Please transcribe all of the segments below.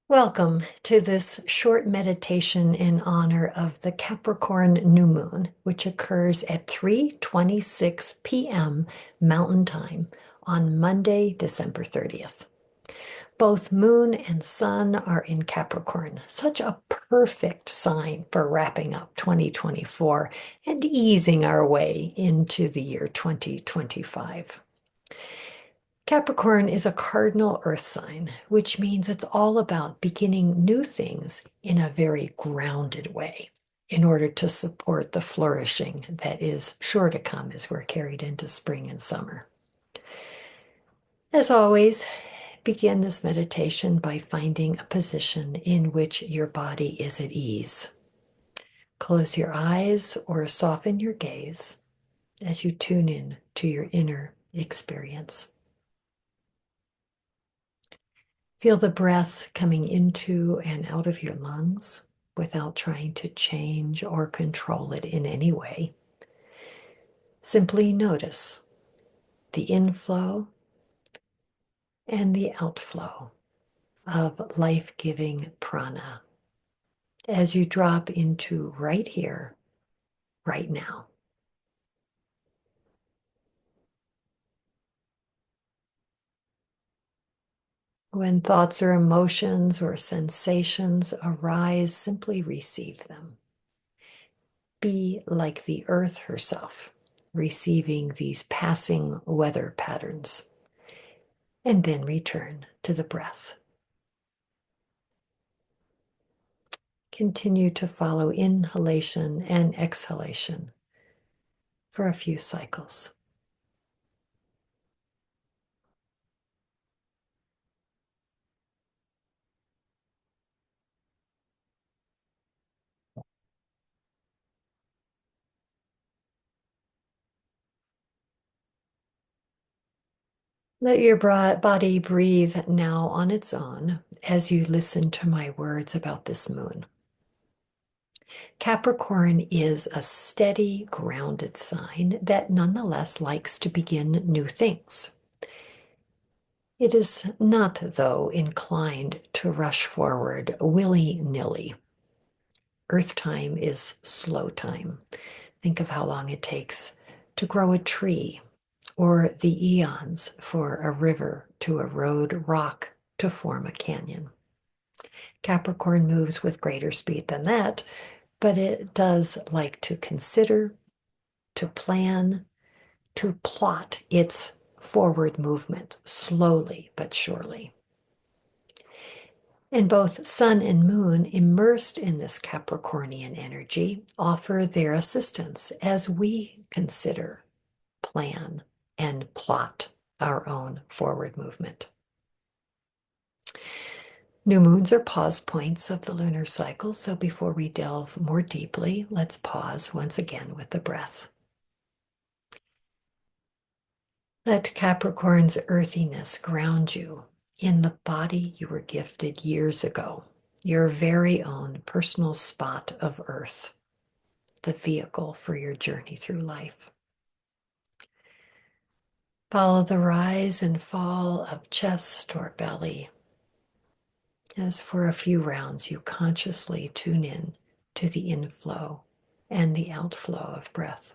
Welcome to this short meditation in honor of the Capricorn New Moon, which occurs at 3:26 p.m. Mountain Time on Monday, December 30th. Both Moon and Sun are in Capricorn, such a perfect sign for wrapping up 2024 and easing our way into the year 2025. Capricorn is a cardinal earth sign, which means it's all about beginning new things in a very grounded way in order to support the flourishing that is sure to come as we're carried into spring and summer. As always, begin this meditation by finding a position in which your body is at ease. Close your eyes or soften your gaze as you tune in to your inner experience. Feel the breath coming into and out of your lungs without trying to change or control it in any way. Simply notice the inflow and the outflow of life-giving prana as you drop into right here, right now. When thoughts or emotions or sensations arise, simply receive them. Be like the earth herself, receiving these passing weather patterns, and then return to the breath. Continue to follow inhalation and exhalation for a few cycles. Let your body breathe now on its own as you listen to my words about this moon. Capricorn is a steady, grounded sign that nonetheless likes to begin new things. It is not, though, inclined to rush forward willy-nilly. Earth time is slow time. Think of how long it takes to grow a tree, or the eons for a river to erode rock to form a canyon. Capricorn moves with greater speed than that, but it does like to consider, to plan, to plot its forward movement slowly but surely. And both Sun and Moon, immersed in this Capricornian energy, offer their assistance as we consider, plan, and plot our own forward movement. New moons are pause points of the lunar cycle, so before we delve more deeply, let's pause once again with the breath. Let Capricorn's earthiness ground you in the body you were gifted years ago, your very own personal spot of earth, the vehicle for your journey through life. Follow the rise and fall of chest or belly as for a few rounds you consciously tune in to the inflow and the outflow of breath.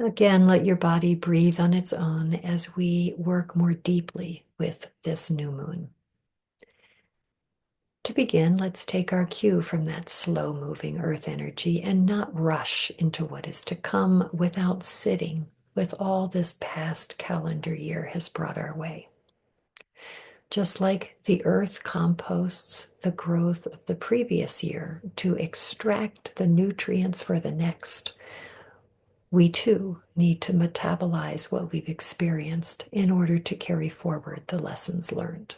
Again, let your body breathe on its own as we work more deeply with this new moon. To begin, let's take our cue from that slow-moving earth energy and not rush into what is to come without sitting with all this past calendar year has brought our way. Just like the earth composts the growth of the previous year to extract the nutrients for the next, we too need to metabolize what we've experienced in order to carry forward the lessons learned.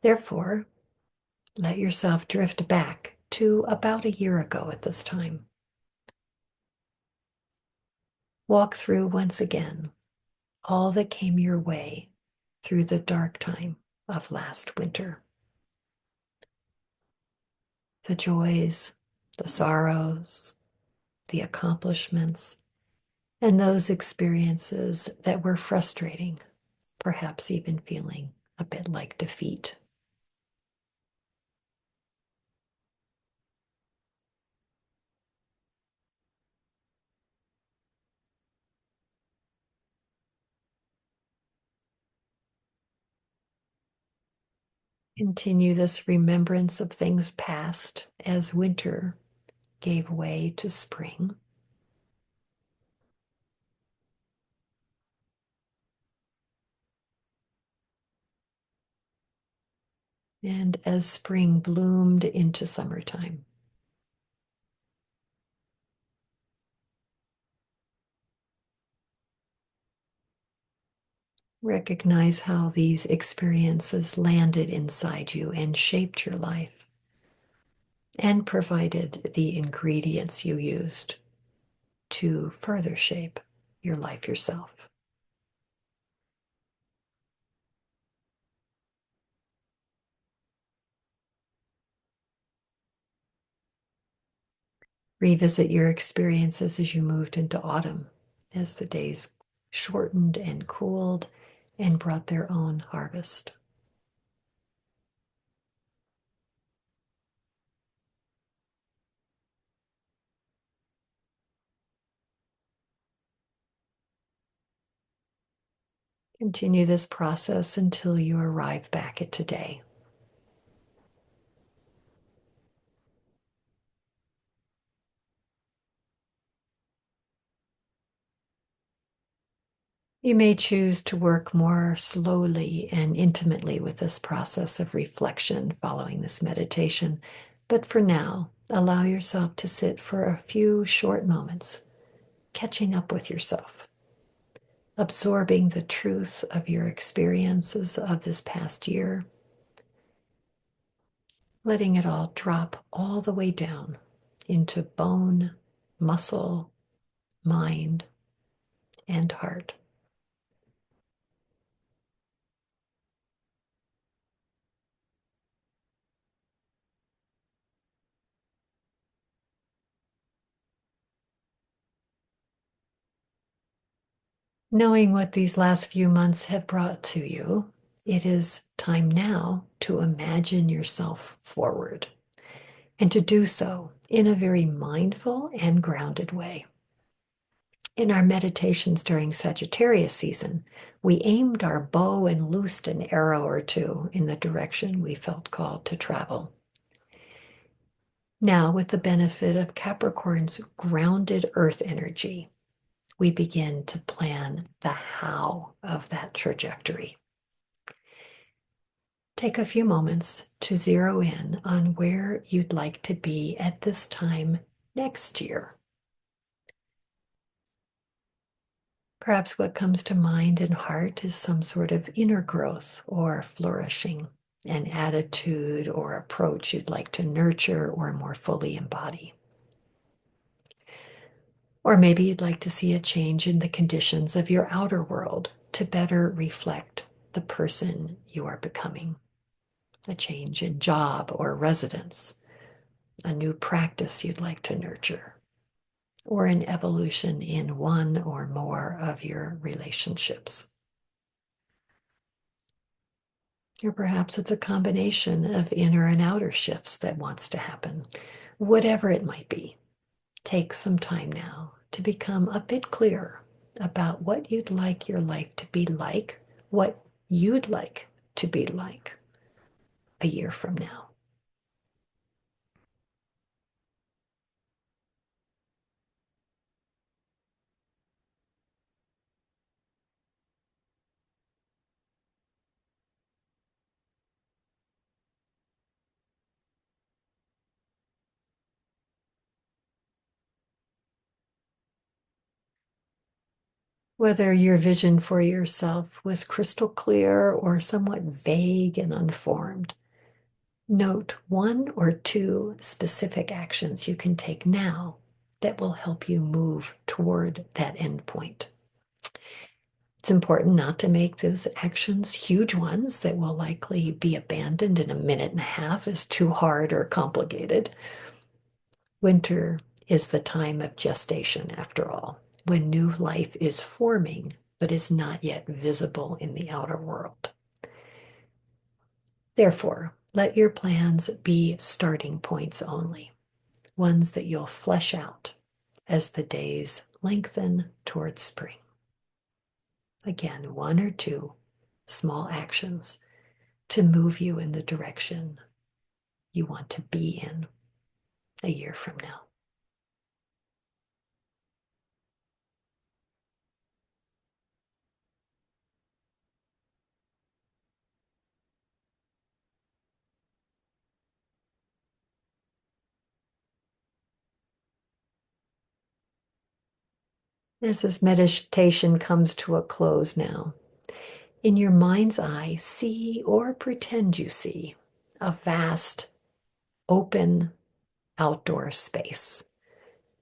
Therefore, let yourself drift back to about a year ago at this time. Walk through once again all that came your way through the dark time of last winter. The joys, the sorrows, the accomplishments, and those experiences that were frustrating, perhaps even feeling a bit like defeat. Continue this remembrance of things past as winter gave way to spring. And as spring bloomed into summertime. Recognize how these experiences landed inside you and shaped your life and provided the ingredients you used to further shape your life yourself. Revisit your experiences as you moved into autumn, as the days shortened and cooled and brought their own harvest. Continue this process until you arrive back at today. You may choose to work more slowly and intimately with this process of reflection following this meditation, but for now, allow yourself to sit for a few short moments, catching up with yourself, absorbing the truth of your experiences of this past year, letting it all drop all the way down into bone, muscle, mind, and heart. Knowing what these last few months have brought to you, it is time now to imagine yourself forward and to do so in a very mindful and grounded way. In our meditations during Sagittarius season, we aimed our bow and loosed an arrow or two in the direction we felt called to travel. Now, with the benefit of Capricorn's grounded earth energy, we begin to plan the how of that trajectory. Take a few moments to zero in on where you'd like to be at this time next year. Perhaps what comes to mind and heart is some sort of inner growth or flourishing, an attitude or approach you'd like to nurture or more fully embody. Or maybe you'd like to see a change in the conditions of your outer world to better reflect the person you are becoming. A change in job or residence, a new practice you'd like to nurture, or an evolution in one or more of your relationships. Or perhaps it's a combination of inner and outer shifts that wants to happen. Whatever it might be, take some time now to become a bit clearer about what you'd like your life to be like, what you'd like to be like a year from now. Whether your vision for yourself was crystal clear or somewhat vague and unformed, note one or two specific actions you can take now that will help you move toward that end point. It's important not to make those actions huge ones that will likely be abandoned in a minute and a half as too hard or complicated. Winter is the time of gestation, after all, when new life is forming but is not yet visible in the outer world. Therefore, let your plans be starting points only, ones that you'll flesh out as the days lengthen towards spring. Again, one or two small actions to move you in the direction you want to be in a year from now. As this meditation comes to a close now, in your mind's eye, see or pretend you see a vast, open outdoor space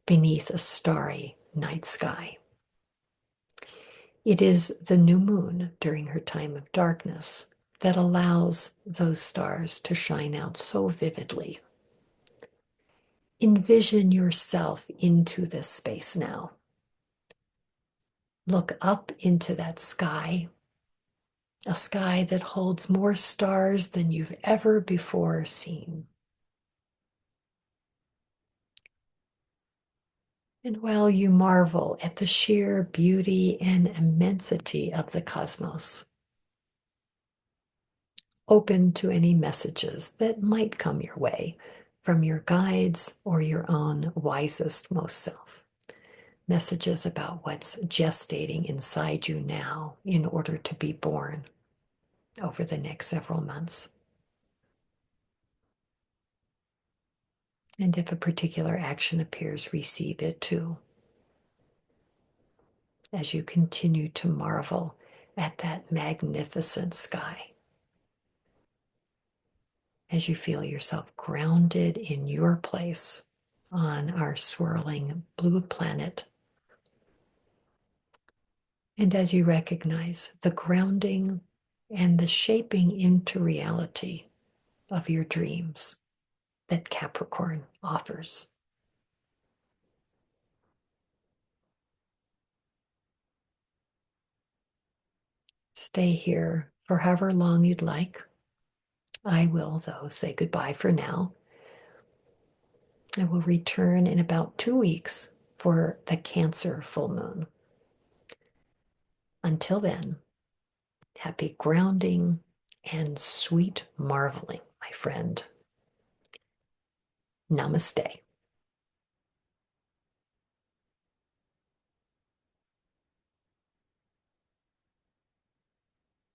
beneath a starry night sky. It is the new moon during her time of darkness that allows those stars to shine out so vividly. Envision yourself into this space now. Look up into that sky, a sky that holds more stars than you've ever before seen. And while you marvel at the sheer beauty and immensity of the cosmos, open to any messages that might come your way from your guides or your own wisest, most self. Messages about what's gestating inside you now in order to be born over the next several months. And if a particular action appears, receive it too, as you continue to marvel at that magnificent sky, as you feel yourself grounded in your place on our swirling blue planet. And as you recognize the grounding and the shaping into reality of your dreams that Capricorn offers. Stay here for however long you'd like. I will, though, say goodbye for now. I will return in about 2 weeks for the Cancer full moon. Until then, happy grounding and sweet marveling, my friend. Namaste.